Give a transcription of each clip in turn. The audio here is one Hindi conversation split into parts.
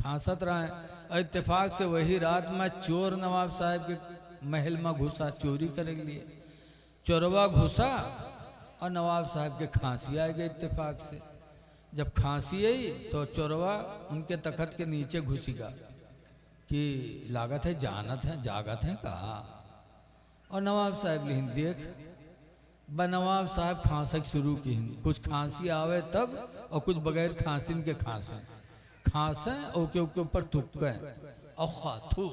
खांसत रहे। और इत्तेफाक से वही रात में चोर नवाब साहब के महल में घुसा चोरी करे के लिए। चोरवा घुसा और नवाब साहब के खांसी आ गई इत्तेफाक से। जब खांसी आई तो चोरवा उनके तखत के नीचे घुसेगा कि लागत है जानत है जागत है कहा। और नवाब साहब लिहिन देख ब नवाब साहब खांसक शुरू की। कुछ खांसी आवे तब और कुछ बगैर खांसी के खांसे और के ऊपर थूके और थू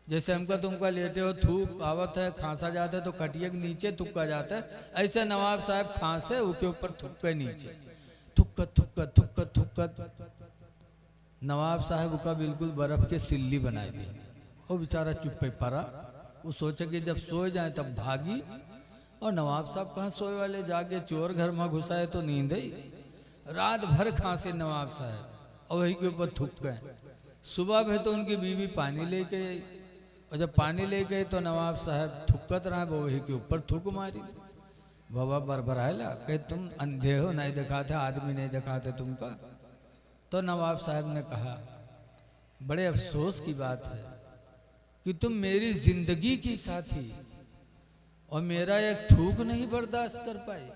जैसे हमका तुमका लेटे हो थूक आवत है खांसा जाता है तो कटिए के नीचे थुक्का जाता है, ऐसे नवाब साहब खांसे उसके ऊपर थुक्के नीचे थुक्कत थुक्कत थुक्कत थुक्कत नवाब साहब का बिल्कुल बर्फ के सिल्ली बनाई दी। वो बेचारा चुप पे पड़ा। वो सोचे कि जब सो जाए तब भागी। और नवाब साहब कहाँ सोए वाले, जाके चोर घर में घुसाए तो नींद ही। रात भर खांसे नवाब साहब और वही के ऊपर थुक गए। सुबह में तो उनकी बीवी पानी लेके आई और जब पानी ले गए तो नवाब साहब थुक्कत रहा वो वही के ऊपर थुक मारी। बाबा बरबरायला कहे तुम अंधे हो नहीं दिखाते, आदमी नहीं दिखाते तुमका। तो नवाब साहब ने कहा बड़े अफसोस की बात है कि तुम मेरी जिंदगी की साथी और मेरा एक थूक नहीं बर्दाश्त कर पाए।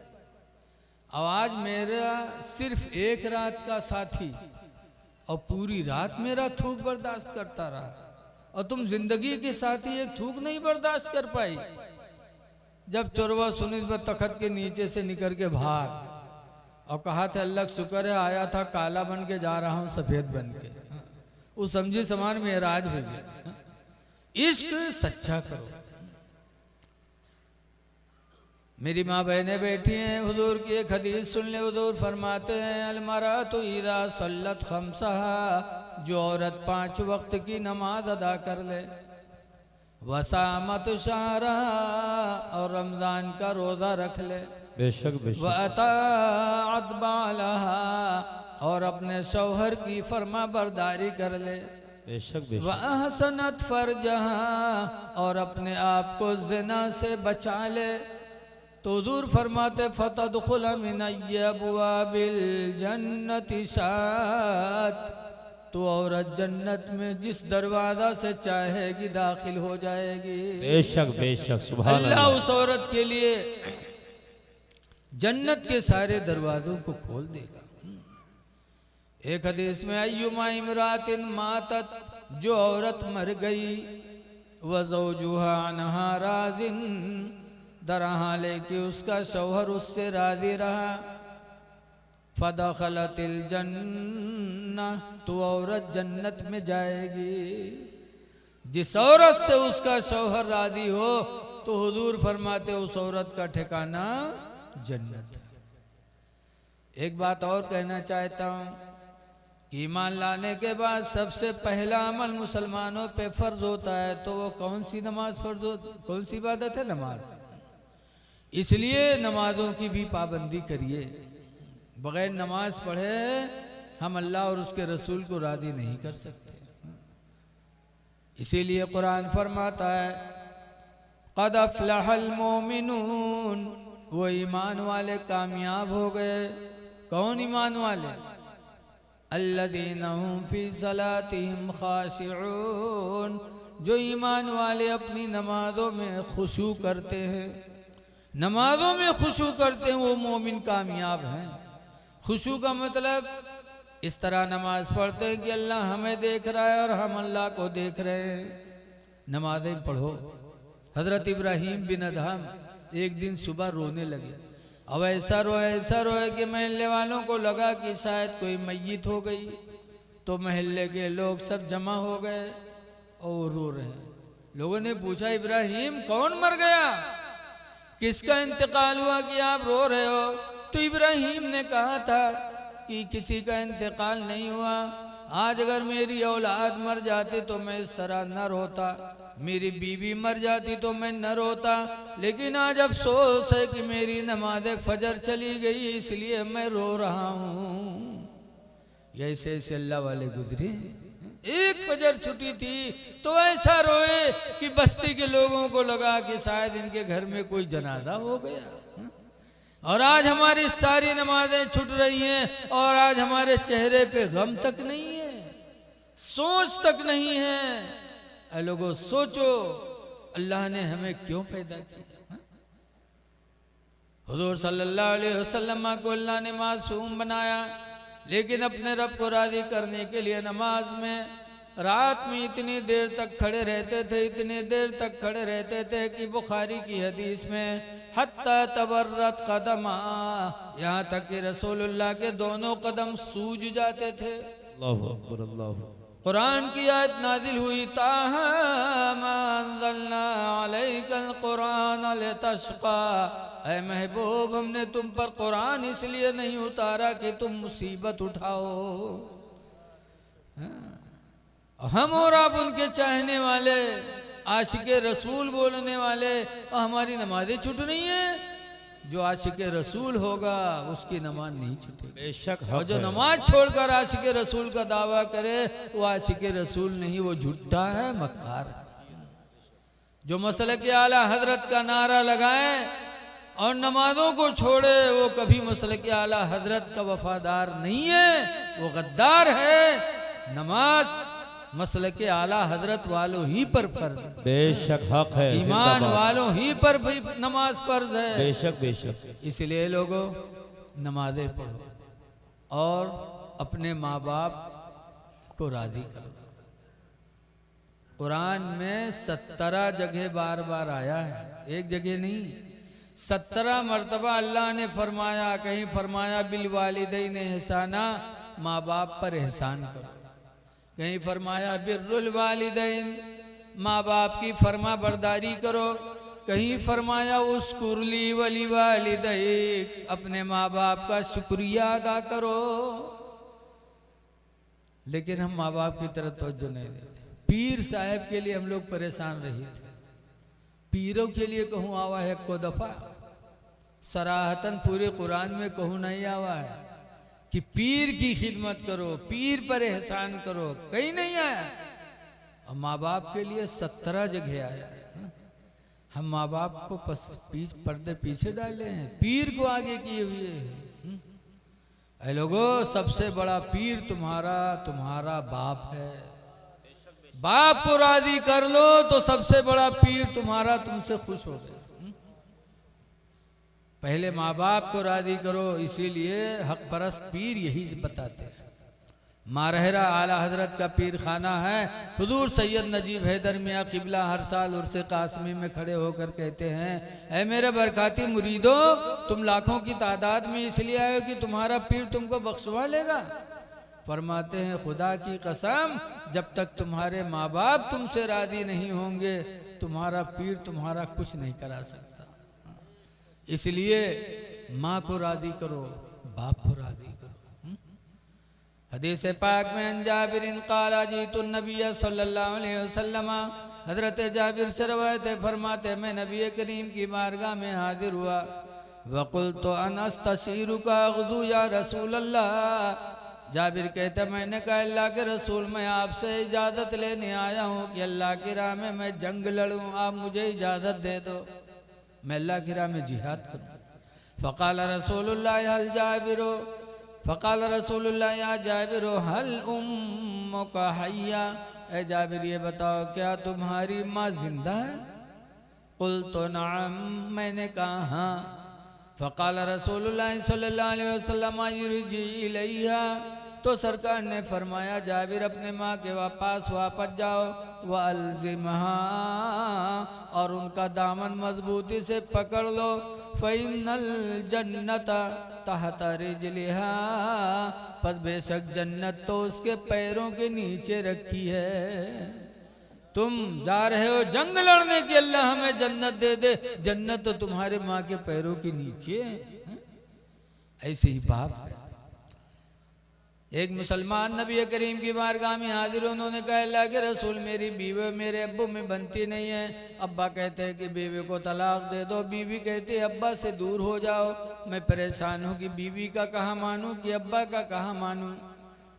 अब आज मेरा सिर्फ एक रात का साथी और पूरी रात मेरा थूक बर्दाश्त करता रहा और तुम जिंदगी के साथी एक थूक नहीं बर्दाश्त कर पाई। जब चोरवा सुनी पर तखत के नीचे से निकल के भाग और कहा था अल्लाह का शुक्र है आया था काला बन के जा रहा हूं सफेद बन के। वो समझी समान मेराज हो गया। इश्क सच्चा करो। मेरी माँ बहनें बैठी हैं, हुजूर की एक हदीस सुन ले। हुजूर फरमाते हैं अलमरातु इज़ा सल्लत खम्सहा, जो औरत 5 वक्त की नमाज अदा कर ले, वसामत शहरहा, और रमजान का रोज़ा रख ले, बेशक बेशक, वअताअत बालहा, और अपने शौहर की फर्मा बरदारी कर ले, बेशक बेशक, वअहसनत फरजहा, और अपने आप को ज़िना से बचा ले, तो हुजूर फरमाते फतदखुल मिन अब्वाबिल जन्नति शात, तो औरत जन्नत में जिस दरवाजा से चाहेगी दाखिल हो जाएगी। बेशक बेशक, सुभान अल्लाह उस औरत के लिए जन्नत के सारे दरवाजों को खोल देगा। एक हदीस में अय्युमा इमरातिन मातत, जो औरत मर गई, व ज़ौजुहा अन्हा राज़िन, दरहाले कि उसका शौहर उससे राजी रहा, फदखलतिल जन्नह, तो औरत जन्नत में जाएगी। जिस औरत से उसका शौहर राजी हो तो हुजूर फरमाते उस औरत का ठिकाना जन्नत है। एक बात और कहना चाहता हूँ, ईमान लाने के बाद सबसे पहला अमल मुसलमानों पे फर्ज होता है तो वो कौन सी नमाज फर्ज हो, कौन सी इबादत है? नमाज। इसलिए नमाजों की भी पाबंदी करिए। बगैर नमाज पढ़े हम अल्लाह और उसके रसूल को राजी नहीं कर सकते। इसीलिए कुरान फरमाता है क़द अफ़लहल मोमिनून, वो ईमान वाले कामयाब हो गए। कौन ईमान वाले? अल्लज़ीना हुम फ़ी सलातिहिम ख़ाशिऊन, जो ईमान वाले अपनी नमाजों में खुशू करते हैं। नमाजों में खुशू करते हैं वो मोमिन कामयाब हैं। खुशू का मतलब इस तरह नमाज पढ़ते हैं कि अल्लाह हमें देख रहा है और हम अल्लाह को देख रहे हैं। नमाजें पढ़ो। हज़रत इब्राहीम बिन अदहम एक दिन सुबह रोने लगे। अब ऐसा रोए कि महल्ले वालों को लगा कि शायद कोई मैयत हो गई, तो महल्ले के लोग सब जमा हो गए और रो रहे हैं। लोगों ने पूछा इब्राहीम कौन मर गया, किसका इंतकाल हुआ कि आप रो रहे हो? तो इब्राहीम ने कहा था कि किसी का इंतकाल नहीं हुआ। आज अगर मेरी औलाद मर जाती तो मैं इस तरह न रोता, मेरी बीवी मर जाती तो मैं न रोता, लेकिन आज अफसोस है कि मेरी नमाज फजर चली गई इसलिए मैं रो रहा हूँ। ऐसे ऐसे अल्लाह वाले गुजरे। एक फजर छुट्टी थी तो ऐसा रोए कि बस्ती के लोगों को लगा कि शायद इनके घर में कोई जनाजा हो गया। और आज हमारी सारी नमाजें छूट रही हैं और आज हमारे चेहरे पे गम तक नहीं है, सोच तक नहीं है। ऐ लोगों सोचो, अल्लाह ने हमें क्यों पैदा किया? हुजूर सल्लल्लाहु अलैहि वसल्लम को अल्लाह ने मासूम बनाया, लेकिन अपने रब को राजी करने के लिए नमाज में रात में इतनी देर तक खड़े रहते थे, इतनी देर तक खड़े रहते थे कि बुखारी की हदीस में हत्ता तबर्रत कदमा, यहाँ तक कि रसूलुल्लाह के दोनों कदम सूज जाते थे। अल्लाहु अकबर, अल्लाहु अकबर। कुरान की आयत नाजिल हुई, ताहा मा अंज़लना अलैकल कुरान लितश्क़ा, ऐ महबूब हमने तुम पर कुरान इसलिए नहीं उतारा कि तुम मुसीबत उठाओ। हम और आप उनके चाहने वाले, आशिके रसूल बोलने वाले, और हमारी नमाजें छूट रही हैं। जो आशिके रसूल होगा उसकी नमाज नहीं छूटेगी। बेशक और जो नमाज छोड़कर आशिके रसूल का दावा करे वो आशिके रसूल नहीं, वो झूठा है, मक्कार है। जो मसलक आला हजरत का नारा लगाए और नमाजों को छोड़े वो कभी मसलक आला हजरत का वफादार नहीं है, वो गद्दार है। नमाज मसलक आला हजरत वालों ही पर फर्ज है, बेशक हक है, ईमान वालों ही पर भी नमाज फर्ज है। बेशक बेशक। इसलिए लोगों नमाजें पढ़ो और अपने माँ बाप को राजी करो। कुरान में 17 जगह बार बार आया है, एक जगह नहीं, 17 मरतबा अल्लाह ने फरमाया। कहीं फरमाया बिल वालिदैन एहसाना, माँ बाप पर एहसान करो। कहीं फरमाया बिर्रुल वालिदैन, माँ बाप की फरमा बरदारी करो। कहीं फरमाया उस्कुरली वली वालिदैक, अपने माँ बाप का शुक्रिया अदा करो। लेकिन हम माँ बाप की तरफ तवज्जो नहीं देते। पीर साहब के लिए हम लोग परेशान रहे थे। पीरों के लिए कहूँ आवा है को दफा, सराहतन पूरे कुरान में कहूँ नहीं आवा है कि पीर की खिदमत करो, पीर पर एहसान करो, कहीं नहीं आया। और माँ बाप के लिए 17 जगह आया है। हम माँ बाप को पर्दे पीछे डाले हैं, पीर को आगे किए हुए हैं। ऐ लोगों, सबसे बड़ा पीर तुम्हारा बाप है। बाप को राजी कर लो तो सबसे बड़ा पीर तुम्हारा तुमसे खुश हो गया। पहले माँ बाप को राजी करो, इसीलिए हक परस्त पीर यही बताते हैं। मारहरा आला हजरत का पीर खाना है। हुजूर सैयद नजीब हैदर मियाँ किबला हर साल उर्से कासमी में खड़े होकर कहते हैं, ऐ मेरे बरकाती मुरीदो, तुम लाखों की तादाद में इसलिए आए हो कि तुम्हारा पीर तुमको बख्शवा लेगा। फरमाते हैं खुदा की कसम, जब तक तुम्हारे माँ बाप तुमसे राजी नहीं होंगे तुम्हारा पीर तुम्हारा कुछ नहीं करा सकता। इसलिए माँ को राजी करो, बाप को राजी करो। हदीस पाक में जाबिर क़ाला जीतु नबी सल्लल्लाहु अलैहि वसल्लम, हजरत जाबिर से रवायत है, फरमाते मैं नबी करीम की बारगाह में हाजिर हुआ। वक़ुल्तु अना अस्तशीरुका गुदू या रसूल अल्लाह। जाबिर कहते मैंने कहा अल्लाह के रसूल, मैं आपसे इजाज़त लेने आया हूँ कि अल्लाह की राह में मैं जंग लड़ूँ, आप मुझे इजाज़त दे दो, मैं अल्लाह की राह में जिहाद करूँ। फ़क़ाल रसूलुल्लाह हल जाबिरो, फ़क़ाल रसूलुल्लाह या जाबिरो हल उम्मुका हय्या, ए जाबिर ये बताओ क्या तुम्हारी माँ जिंदा है? क़ुल्तु नअम, मैंने कहा हाँ। फ़क़ाल रसूलुल्लाह सल्लल्लाहु अलैहि वसल्लम युरजी इलैहा, तो सरकार ने फरमाया जाबिर अपने माँ के पास वापस जाओ, व अलज़िमहा, और उनका दामन मजबूती से पकड़ लो। फ़इन्नल जन्नता तहत रिजलिहा, पर बेशक जन्नत तो उसके पैरों के नीचे रखी है। तुम जा रहे हो जंग लड़ने की, अल्लाह हमें जन्नत दे दे, जन्नत तो तुम्हारे माँ के पैरों के नीचे है। ऐसे ही बाप है। एक मुसलमान नबी करीम की बारगाह में हाजिर, उन्होंने कहा अल्लाह के रसूल, मेरी बीवी मेरे अब्बू में बनती नहीं है। अब्बा कहते हैं कि बीवी को तलाक दे दो, बीवी कहती है अब्बा से दूर हो जाओ। मैं परेशान हूँ कि बीवी का कहाँ मानूँ कि अब्बा का कहाँ मानूँ।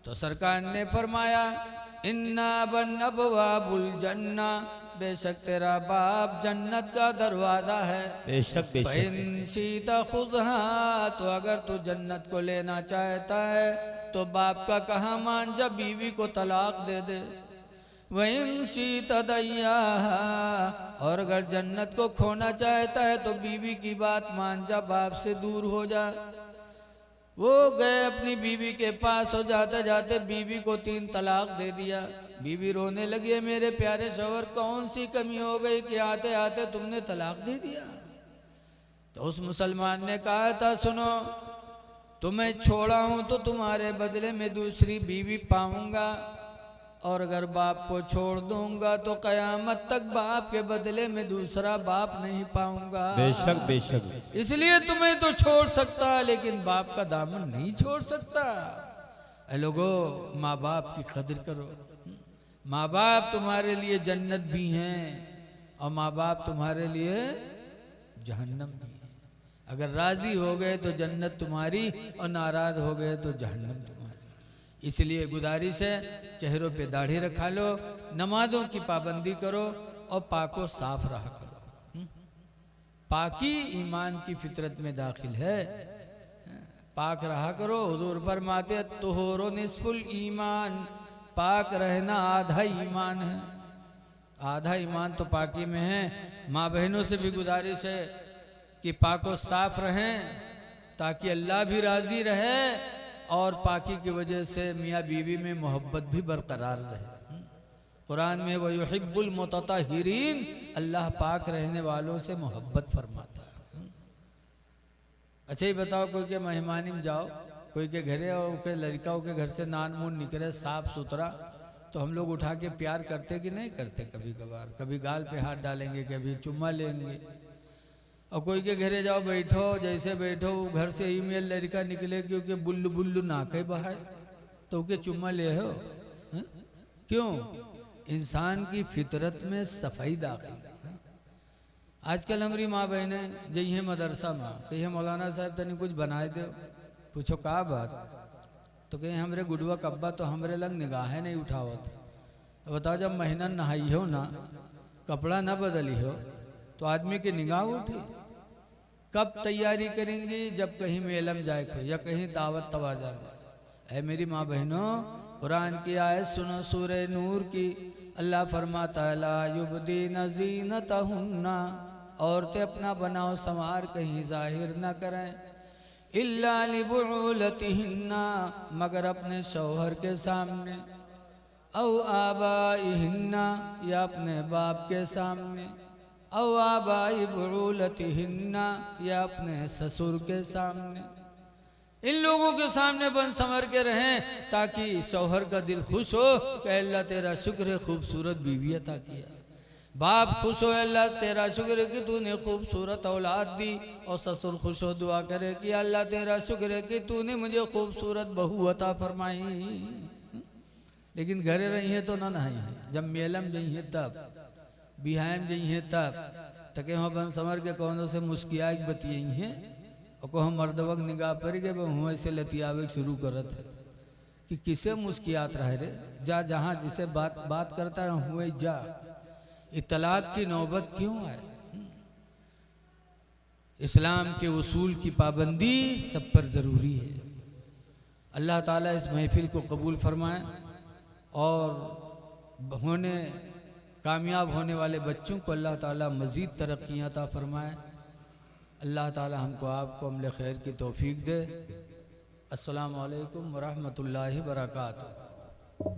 तो सरकार ने फरमाया इन्ना बन अबवाबुल जन्ना, बेशक तेरा बाप जन्नत का दरवाजा है। बेशक बेशक फ़इन शीता खुज़हा, तो अगर तू जन्नत को लेना चाहता है तो बाप का कहा मान जा, बीवी को तलाक दे दे। वइन शीता दय्याहा, और अगर जन्नत को खोना चाहता है तो बीवी की बात मान जा, बाप से दूर हो जा। वो गए अपनी बीवी के पास, हो जाते जाते बीवी को 3 तलाक दे दिया। बीवी रोने लगी, मेरे प्यारे शौहर कौन सी कमी हो गई कि आते आते तुमने तलाक दे दिया। तो उस मुसलमान ने कहा था, सुनो तुम्हें छोड़ा हूं तो तुम्हारे बदले में दूसरी बीवी पाऊंगा, और अगर बाप को छोड़ दूंगा तो कयामत तक बाप के बदले में दूसरा बाप नहीं पाऊंगा। बेशक बेशक इसलिए तुम्हें तो छोड़ सकता लेकिन बाप का दामन नहीं छोड़ सकता। ऐ लोगो, माँ बाप की कदर करो। माँ बाप तुम्हारे लिए जन्नत भी हैं और माँ बाप तुम्हारे लिए जहन्नम भी है। अगर राजी हो गए तो जन्नत तुम्हारी और नाराज हो गए तो जहन्नम तुम्हारी। इसलिए गुजारिश है, चेहरों पे दाढ़ी रखा लो, नमाजों की पाबंदी करो और पाको साफ रहा करो। पाकी ईमान की फितरत में दाखिल है, पाक रहा करो। हुजूर फरमाते तुहुरु निस्फुल ईमान, पाक रहना आधा ईमान है। आधा ईमान तो पाकी में है। माँ बहनों से भी गुजारिश है कि पाको साफ रहें ताकि अल्लाह भी राजी रहे और पाकी की वजह से मियाँ बीवी में मोहब्बत भी बरकरार रहे। कुरान में वह युहिब्बुल मुतत्तहिरीन, अल्लाह पाक रहने वालों से मोहब्बत फरमाता है। अच्छा ही बताओ, कोई के मेहमानी में जाओ, कोई के घरे और के लड़का के घर से नान मून निकले साफ सुथरा, तो हम लोग उठा के प्यार करते कि नहीं करते? कभी कभार, कभी गाल पे हाथ डालेंगे, कभी चुम्मा लेंगे। और कोई के घरे जाओ, बैठो, जैसे बैठो घर से ईमेल लड़का निकले क्योंकि बुल्लू बुल्लू नाके बहाए तो के चुम्मा ले हो। क्यों? इंसान की फितरत में सफाई दाखिल। आजकल हमारी माँ बहनें जई हैं मदरसा में, कही मौलाना साहब तनी कुछ बनाए दो। पूछो का बात? तो कहीं हमरे गुडवा कब्बा तो हमरे लग निगाहें नहीं उठावत। तो बताओ, जब महीना नहाई हो ना, कपड़ा ना बदली हो तो आदमी की निगाह उठी। कब तैयारी करेंगी? जब कहीं मेलम जाए कोई या कहीं दावत तवाजा में। है मेरी माँ बहनों, कुरान की आयत सुनो, सूरह नूर की। अल्लाह फरमाता है ला युबदीना ज़ीनतहुन्ना, औरतें अपना बनाओ संवार कहीं जाहिर न करें, इल्ला लिबुउलतिहिन्ना, मगर अपने शौहर के सामने, औ आबाइहिन्ना, या अपने बाप के सामने, औ आबाई बुउलतिहिन्ना, या अपने ससुर के सामने। इन लोगों के सामने बन संवर के रहें ताकि शौहर का दिल खुश हो कि अल्लाह तेरा शुक्र है खूबसूरत बीवी अता किया। बाप खुश हो, अल्लाह तेरा शुक्र है कि तूने खूबसूरत औलाद दी, और ससुर खुश हो दुआ करे कि अल्लाह तेरा शुक्र है कि तूने मुझे खूबसूरत बहू अता फरमाई। लेकिन घरे रही है तो ना नहाई है, जब मेलम गई है तब, बिहाम गई है तब, तके वहाँ बन संवर के कौनों से मुस्किया बतियाई हैं और को हम मर्दवक निगाह पर गए वह ऐसे लतियावे शुरू करत है कि किसे मुस्कियात रहे रे, जा जहाँ जिसे बात करता रहा हुए जा। इतलाक की नौबत क्यों है? इस्लाम के उसूल की पाबंदी सब पर ज़रूरी है। अल्लाह ताला इस महफिल को कबूल फरमाए और कामयाब होने वाले बच्चों को अल्लाह ताला मज़ीद तरक्कियाँ अता फरमाए। अल्लाह ताला हमको आपको अमल खैर की तौफीक दे। अस्सलामु अलैकुम व रहमतुल्लाहि व बरकातुहू।